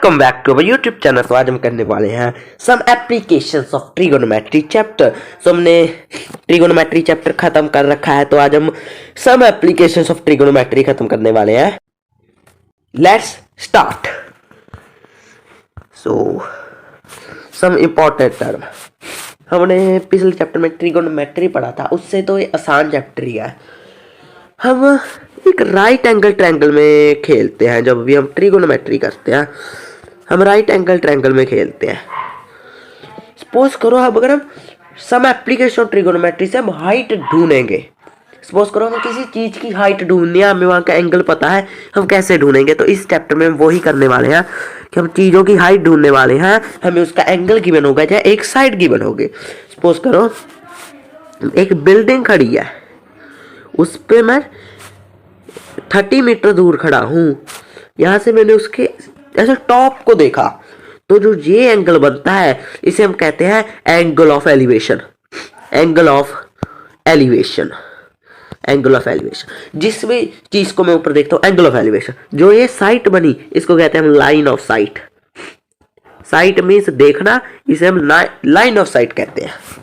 Welcome back to our YouTube channel. तो आज हम करने वाले हैं some applications of trigonometry chapter. तो हमने ट्रिगोनोमेट्री चैप्टर खत्म कर रखा है, तो आज हम सम एप्लीकेशंस ऑफ ट्रिगोनोमेट्री खत्म करने वाले हैं। Let's start. So some important term हमने पिछले चैप्टर में ट्रिगोनोमेट्री पढ़ा था, उससे तो ये आसान चैप्टर ही है। हम एक राइट एंगल ट्रायंगल में खेलते हैं। जब भी हम ट्रिगोनोमेट्री करते हैं हम राइट एंगल ट्रायंगल में खेलते हैं। सपोज करो अगर हम सम एप्लीकेशन ऑफ ट्रिगोनोमेट्री से हम हाइट ढूंढेंगे। सपोज करो हमें किसी चीज़ की हाइट ढूंढनी है, हमें वहाँ का एंगल पता है, हम कैसे ढूंढेंगे। तो इस चैप्टर में हम वही करने वाले हैं कि हम चीज़ों की हाइट ढूंढने वाले हैं। हमें उसका एंगल गिवन होगा, चाहे एक साइड गिवन होगी। सपोज करो एक बिल्डिंग खड़ी है, उस पर मैं 30 मीटर दूर खड़ा हूँ। यहाँ से मैंने उसके ऐसे टॉप को देखा, तो जो ये एंगल बनता है इसे हम कहते हैं angle of elevation. Angle of elevation, angle of elevation. जिस भी चीज को मैं ऊपर देखता हूँ एंगल ऑफ एलिवेशन। जो ये साइट बनी इसको कहते हैं हम line of site. Site means देखना, इसे हम लाइन ऑफ साइट कहते हैं।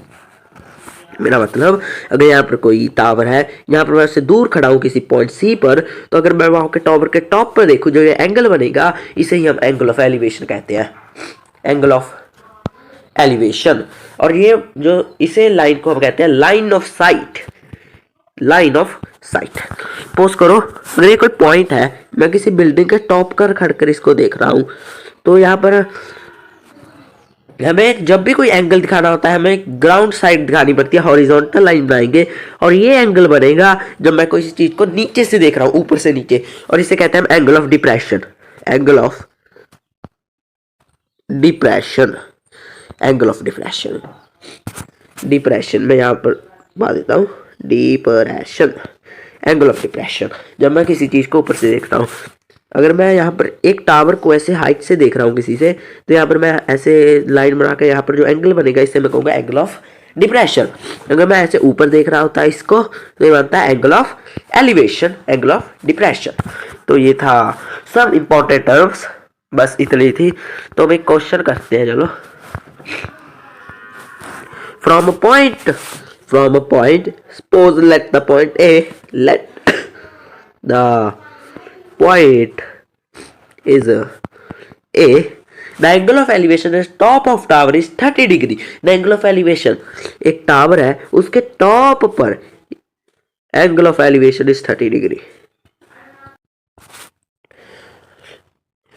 मेरा मतलब अगर यहाँ पर कोई टावर है, यहाँ पर मैं उससे दूर खड़ा हूँ किसी पॉइंट सी पर, तो अगर मैं वहाँ के टावर के टॉप पर देखूँ, जो ये एंगल बनेगा इसे ही हम एंगल ऑफ एलिवेशन कहते हैं। Angle of elevation. और ये जो इसे लाइन को हम कहते हैं line of site. Line of site. Suppose करो अगर ये कोई पॉइंट है, मैं किसी बिल्डिंग के टॉप पर खड़कर इसको देख रहा हूँ, तो यहाँ पर हमें जब भी कोई एंगल दिखाना होता है हमें ग्राउंड साइड दिखानी पड़ती है। हॉरिजॉन्टल लाइन बनाएंगे और ये एंगल बनेगा जब मैं कोई चीज को नीचे से देख रहा हूं, ऊपर से नीचे, और इसे कहते हैं angle of depression. Angle of depression, angle of depression. Depression मैं यहां पर बता देता हूं, डिप्रेशन, एंगल ऑफ डिप्रेशन। जब मैं किसी चीज को ऊपर से देखता हूं, अगर मैं यहाँ पर एक टावर को ऐसे हाइट से देख रहा हूँ किसी से, तो यहाँ पर मैं ऐसे लाइन बना के यहाँ पर जो एंगल बनेगा इसे मैं कहूँगा एंगल ऑफ डिप्रेशन। अगर मैं ऐसे ऊपर देख रहा होता है इसको, तो ये बनता है angle of elevation, angle of depression. तो ये था सब इंपॉर्टेंट टर्म्स, बस इतनी थी। तो हम एक क्वेश्चन करते हैं, चलो। From a point suppose let the point A, let the point is A. The angle of elevation is top of tower is 30 degree. The angle of elevation, एक टावर है उसके टॉप पर angle of elevation is 30 degree.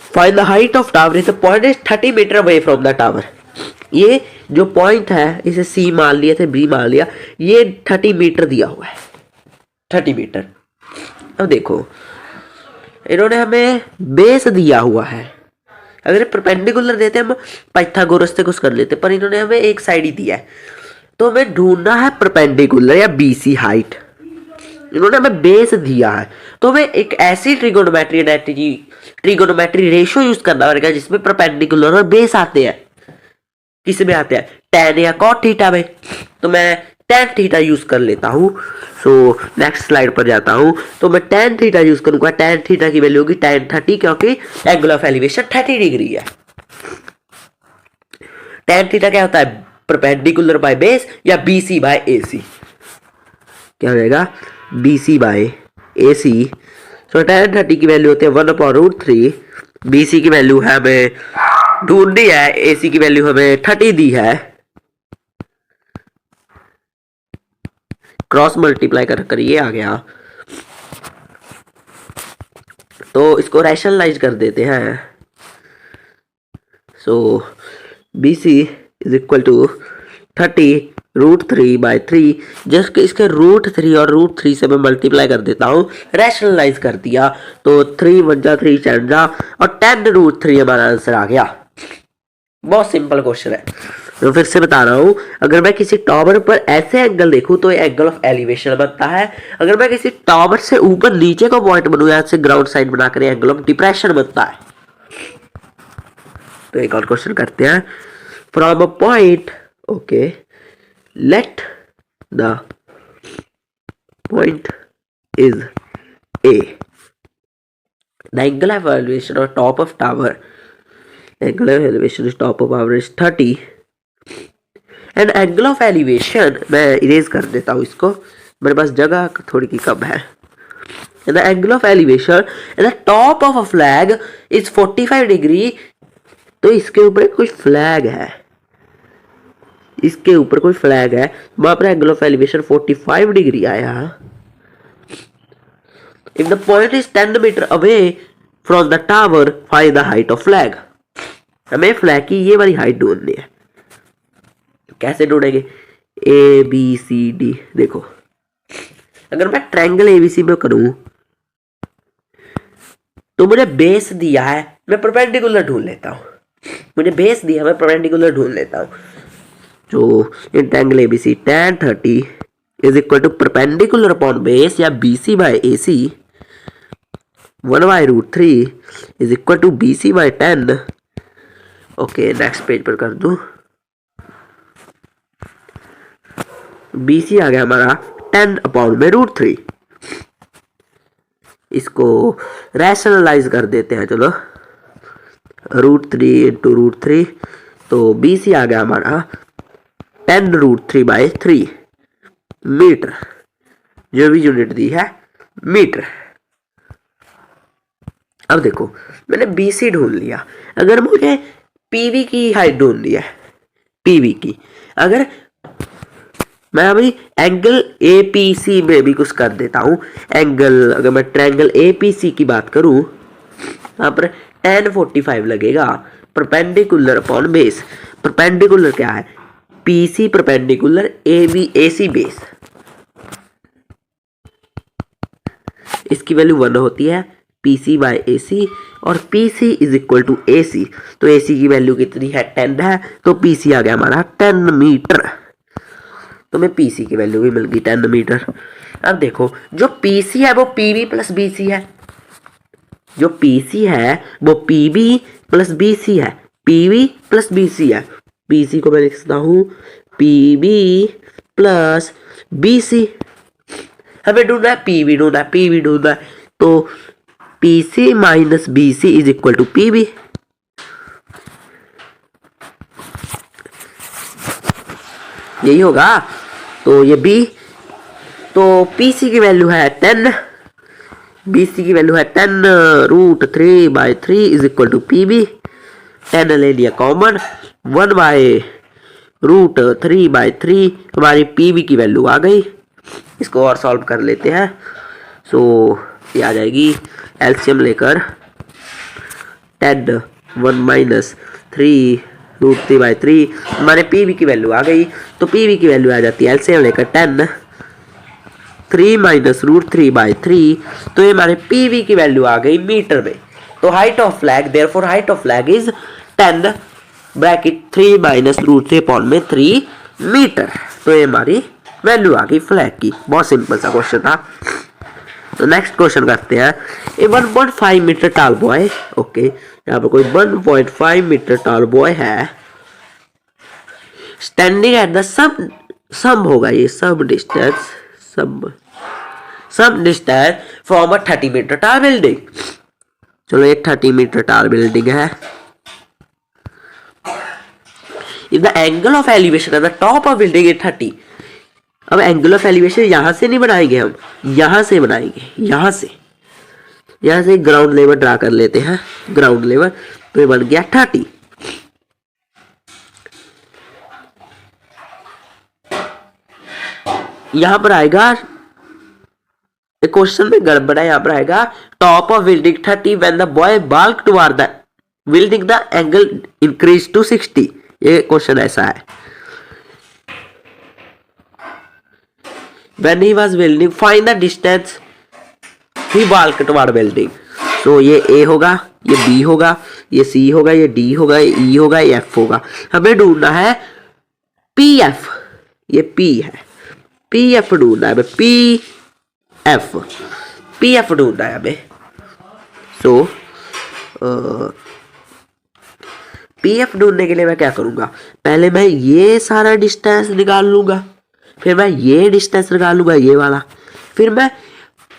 Find the height of tower is the point is 30 metre away from the tower. ये जो point है इसे सी मान लिया थे, बी मान लिया, ये 30 मीटर दिया हुआ है, 30 मीटर। अब देखो इन्होंने हमें बेस दिया हुआ है। अगर परपेंडिकुलर देते हम पाइथागोरस से कुछ कर लेते, पर इन्होंने हमें एक साइड ही दिया है, तो हमें ढूंढना है परपेंडिकुलर या बीसी हाइट। इन्होंने हमें बेस दिया है, तो हमें एक ऐसी ट्रिगोनोमेट्री रेशियो यूज करना पड़ेगा जिसमें परपेंडिकुलर और बेस आते हैं। किस में आते हैं? tan या cot थीटा में। तो मैं tan थीटा यूज कर लेता हूँ। सो नेक्स्ट स्लाइड पर जाता हूँ, तो मैं tan थीटा यूज करूंगा। tan थीटा की वैल्यू होगी tan 30, क्योंकि एंगल ऑफ एलिवेशन 30 डिग्री है। tan थीटा क्या होता है? परपेंडिकुलर बाय बेस या BC बाय AC। क्या हो जाएगा? BC by AC। So tan 30 की वैल्यू होती है 1/√3। BC की वैल्यू है हमें ढूंढनी है, AC की वैल्यू हमें 30 दी है। क्रॉस मल्टीप्लाई कर ये आ गया, तो इसको रैशनलाइज कर देते हैं। So BC is equal to 30√3/3। Just इसके √3 और √3 से मैं मल्टीप्लाई कर देता हूँ, रैशनलाइज कर दिया, तो 3 1 जा 3 4 जा, और 10√3 हमारा आंसर आ गया। बहुत सिंपल क्वेश्चन है। तो फिर से बता रहा हूं, अगर मैं किसी टावर पर ऐसे एंगल देखूं तो ये एंगल ऑफ एलिवेशन बनता है। अगर मैं किसी टावर से ऊपर नीचे का पॉइंट बनूं, यहां से ग्राउंड साइड बनाकर एंगल ऑफ डिप्रेशन बनता है। तो एक और क्वेश्चन करते हैं। From a point, okay, let the point is a, the angle of elevation on top of tower angle of elevation is top of our is 30 and angle of elevation, मैं erase कर देता हूँ इसको, मेरे पास जगह थोड़ी की कम है। And the angle of elevation at the top of a flag is 45 degree. तो इसके ऊपर कोई फ्लैग है, इसके ऊपर कोई फ्लैग है, वहां पर एंगल ऑफ एलिवेशन 45 डिग्री आया। If the point is 10 metre away from the tower, find the height of flag। हमें फ्लैग की ये वाली हाइट ढूंढनी है। तो कैसे ढूंढेंगे? A B C D. देखो अगर मैं ट्रायंगल एबीसी में करूं तो मुझे बेस दिया है, मैं परपेंडिकुलर ढूंढ लेता हूं। मुझे बेस दिया, मैं परपेंडिकुलर ढूंढ लेता हूं। जो in triangle ABC tan 30 is equal to perpendicular upon base या BC by AC 1/√3 is equal to BC by 10। Okay next page पर कर दूं। बीसी आ गया हमारा 10/√3। इसको रैशनलाइज कर देते हैं, चलो √3 इंटू √3, तो बीसी आ गया हमारा 10√3/3 मीटर, जो भी यूनिट दी है मीटर। अब देखो मैंने बीसी ढूंढ लिया, अगर मुझे पीवी की हाइट ढूंढनी है, पीवी की, अगर मैं अभी एंगल एपीसी में भी कुछ कर देता हूं। एंगल अगर मैं ट्रायंगल एपीसी की बात करूं, यहाँ पर tan 45 लगेगा परपेंडिकुलर अपॉन बेस। परपेंडिकुलर क्या है? PC perpendicular AB AC base. इसकी वैल्यू 1 होती है, पीसी बाय एसी, और PC is equal to AC. तो एसी की वैल्यू कितनी है? 10 है, तो पीसी आ गया हमारा 10 मीटर। तो मैं पीसी की वैल्यू भी मिल गई 10 मीटर। अब देखो जो पीसी है वो पीवी प्लस बीसी है, जो पीसी है वो पीवी प्लस बीसी है, पीवी प्लस बीसी है। पीसी को मैं लिख सकता हूं पीवी प्लस बीसी। हमें ढूंढना है पीवी, ढूंढना है पीवी, ढूंढना है, तो PC minus BC is equal to PV. यही होगा, तो ये बी, तो पीसी की वैल्यू है 10, बीसी की वैल्यू है 10√3/3 इज इक्वल टू पीबी। 10 ले लिया कॉमन, 1/√3/3 हमारी पीबी की वैल्यू आ गई। इसको और सॉल्व कर लेते हैं। सो ये आ जाएगी एलसीएम लेकर 10 1 माइनस 3√3/3 हमारे पीवी की वैल्यू आ गई। तो पीवी की वैल्यू आ जाती है एलसीएम लेकर 10 3 माइनस √3/3, तो ये हमारे पीवी की वैल्यू आ गई मीटर में। तो height of flag, therefore height of flag is 10 bracket 3 minus √3/3 metre. तो ये हमारी वैल्यू आ गई फ्लैग की। बहुत सिंपल सा क्वेश्चन था। तो नेक्स्ट क्वेश्चन करते हैं। A 1.5 metre tall boy, okay यहाँ पर कोई 1.5 मीटर टॉल बॉय है, स्टैंडिंग एट द सम होगा ये सब distance from a 30 metre tall building. चलो एक 30 मीटर टॉल बिल्डिंग है। If the angle of elevation at the top of building is 30। अब एंगल ऑफ एलिवेशन यहां से नहीं बनाएंगे, हम यहां से बनाएंगे, यहां से ग्राउंड लेवल ड्रा कर लेते हैं, ग्राउंड लेवल। तो ये बन गया 30। यहां पर आएगा, क्वेश्चन में गड़बड़ है, यहां पर आएगा top of building 30 when the boy walk toward the building the angle increase to 60। ये क्वेश्चन ऐसा है। When he was building, find the distance he walked toward building। तो ये A होगा, ये B होगा, ये C होगा, ये D होगा, ये E होगा, ये F होगा। हमें ढूंढना है PF, ये P है, PF ढूंढना है हमें, PF ढूंढना है हमें। सो PF ढूंढने के लिए मैं क्या करूंगा? पहले मैं ये सारा डिस्टेंस निकाल लूंगा, फिर मैं ये डिस्टेंस निकालूंगा, ये वाला, फिर मैं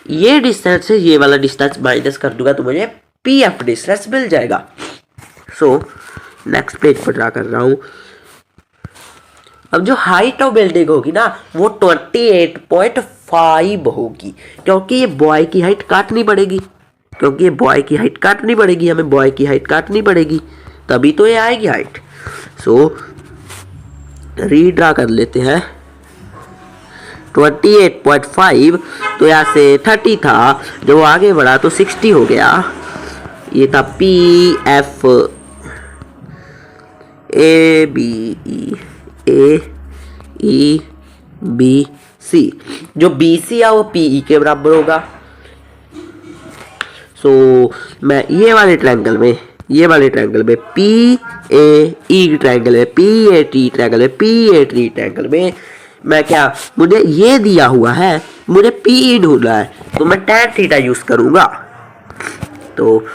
ये डिस्टेंस से ये वाला डिस्टेंस माइनस कर दूंगा, तो मुझे पीएफ डिस्टेंस मिल जाएगा। सो नेक्स्ट पेज पर ड्रा कर रहा हूँ। अब जो हाइट ऑफ बिल्डिंग होगी ना वो 28.5 होगी, क्योंकि ये बॉय की हाइट काटनी पड़ेगी, हमें बॉय की हाइट काटनी पड़ेगी, तभी तो ये आएगी हाइट। सो रीड्रा कर लेते हैं 28.5, तो यहाँ से 30 था, जो आगे बढ़ा तो 60 हो गया। ये था PF ABEBC, जो BC है वो PE के बराबर होगा। सो मैं ये वाले ट्रायंगल में PAE ट्रायंगल में PAT ट्रायंगल में मैं क्या, मुझे ये दिया हुआ है, मुझे PE ढूंढना है, तो मैं tan थीटा यूज करूंगा। तो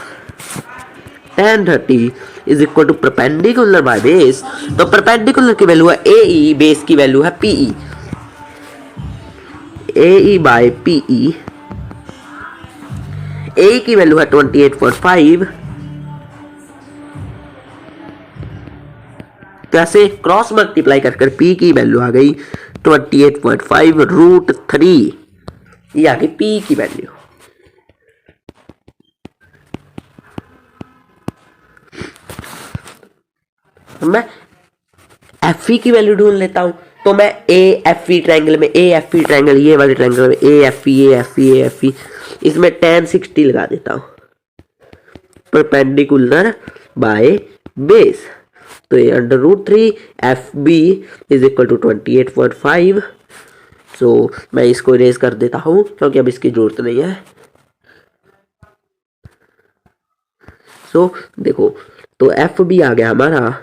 tan 30 is equal to perpendicular by base, तो परपेंडिकुलर की वैल्यू है AE, बेस की वैल्यू है PE, AE by PE, AE की वैल्यू है 28.5, तो ऐसे क्रॉस मल्टीप्लाई कर P की वैल्यू आ गई 28.5 रूट 3, ये आ गई P की वैल्यू। मैं FE की वैल्यू ढूंढ लेता हूं, तो मैं AFE ट्रायंगल में ये वाले ट्रायंगल में AFE इसमें tan 60 लगा देता हूं, परपेंडिकुलर बाय बेस, तो ये under root 3 FB is equal to 28.5। So मैं इसको इरेज कर देता हूं क्योंकि अब इसकी जरूरत नहीं है। सो देखो, तो FB आ गया हमारा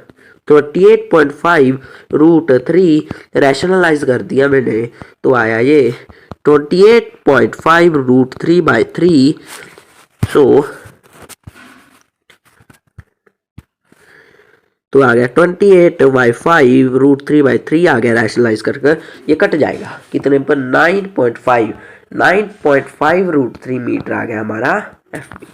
28.5 रूट 3, रैशनलाइज कर दिया मैंने, तो आया ये 28.5 रूट 3 बाय 3। सो तो आ गया 28/5 रूट 3 बाई 3 आ गया, रैशनलाइज कर ये कट जाएगा कितने पर 9.5 रूट 3 मीटर आ गया हमारा FB।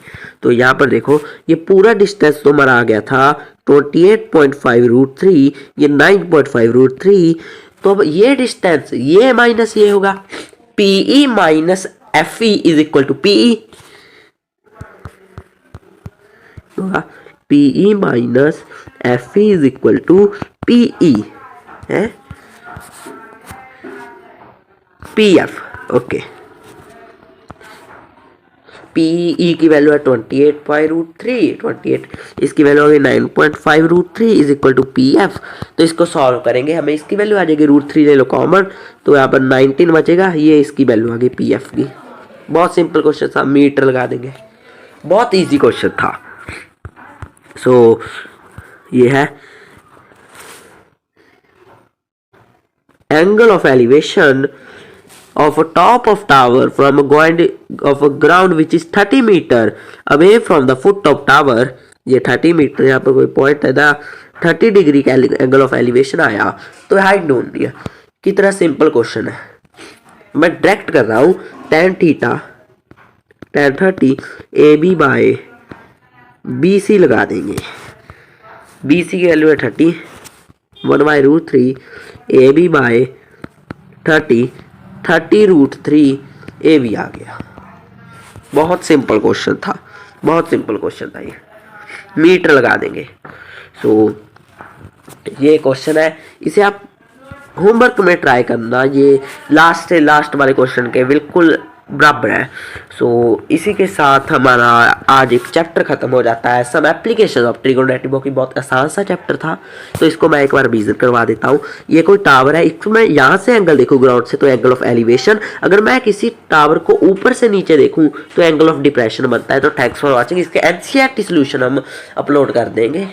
तो यहाँ पर देखो ये पूरा डिस्टेंस तो हमारा आ गया था 28.5 रूट 3, ये 9.5 रूट 3, तो अब ये डिस्टेंस ये माइनस ये होगा, PE minus FE is equal to PE होगा, PE minus FE is equal to PE है PF। ओके, PE की वैल्यू है 28 रूट 3, 28, इसकी वैल्यू होगी 9.5 root 3 is equal to PF। तो इसको सॉल्व करेंगे, हमें इसकी वैल्यू आ जाएगी रूट 3 ले लो कॉमन, तो यहाँ पर 19 बचेगा, ये इसकी वैल्यू आ गई PF की। बहुत सिंपल क्वेश्चन था, मीटर लगा देंगे, बहुत इजी क्वेश्चन था। सो ये है angle of elevation of a top of tower from a ground which is 30 meter away from the foot of tower। ये 30 मीटर यहाँ पर कोई पॉइंट है ना, 30 डिग्री का एंगल ऑफ एलिवेशन आया, तो हाइट ढूंढ दिया। कितना सिंपल क्वेश्चन है, मैं डायरेक्ट कर रहा हूँ tan theta tan 30 AB by BC लगा देंगे, BC की वैल्यू है 30, 1/√3 AB बाय 30 रूट 3 AB आ गया। बहुत सिंपल क्वेश्चन था, ये मीटर लगा देंगे। सो ये क्वेश्चन है, इसे आप होमवर्क में ट्राई करना, ये लास्ट वाले क्वेश्चन के बिल्कुल बराबर है। सो इसी के साथ हमारा आज एक चैप्टर खत्म हो जाता है, सम एप्लीकेशन ऑफ ट्रिगोनोमेट्री की। बहुत आसान सा चैप्टर था, तो इसको मैं एक बार विजिट करवा देता हूँ। ये कोई टावर है, इसको मैं यहाँ से एंगल देखूँ ग्राउंड से तो एंगल ऑफ एलिवेशन, अगर मैं किसी टावर को ऊपर से नीचे देखूँ तो एंगल ऑफ डिप्रेशन बनता है। तो थैंक्स फॉर वॉचिंग, इसके NCERT सॉल्यूशन हम अपलोड कर देंगे।